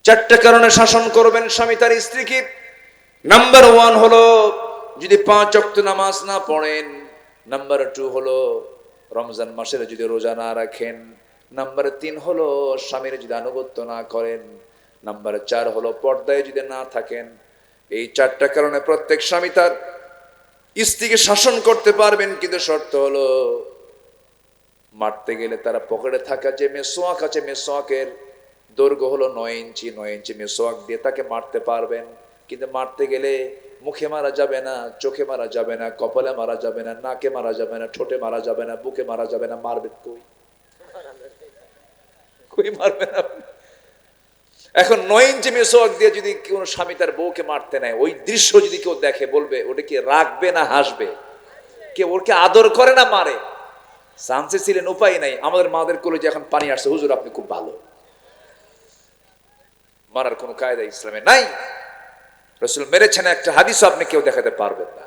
চারটা কারণে শাসন করবেন স্বামী তার স্ত্রীকে। নাম্বার 1 হলো যদি 5 ওয়াক্ত নামাজ না পড়েন। নাম্বার 2 হলো রমজান মাসের যদি রোজা না রাখেন। নাম্বার 3 হলো স্বামীর যদি আনুগত্য না করেন। নাম্বার 4 হলো পর্দায় যদি না থাকেন। এই চারটা কারণে প্রত্যেক স্বামী তার স্ত্রীকে শাসন করতে পারবেন, কিন্তু শর্ত হলো মারতে গেলে তারা পকেটে থাকা যে মেসোয়াক আছে, মেসোয়াকের দৈর্ঘ্য হলো 9 ইঞ্চি, 9 ইঞ্চি মেসোয়াক দিয়ে তাকে মারতে পারবেন। কিন্তু মারতে গেলে মুখে মারা যাবে না, চোখে মারা যাবে না, কপালে মারা যাবে না, নাকে মারা যাবে না, ঠোঁটে মারা যাবে না, বুকে মারা যাবে না। মারবেন কই? কই মারবেন আপনি? এখন 9 ইঞ্চি মেসোয়াক দিয়ে যদি কোনো স্বামী তার বউকে মারতে নেয়, ওই দৃশ্য যদি কেউ দেখে বলবে ওটা কি রাখবে না হাসবে? কেউ ওকে আদর করে না মারে? চান্সে ছিলেন, উপায় নাই। আমাদের মাদের কলেজে এখন পানি আসছে, হুজুর আপনি খুব ভালো। মারার কোনো কায়দা ইসলামে নাই। রাসূল মেরেছেন একটা হাদিসও আপনি কেউ দেখাতে পারবেন না।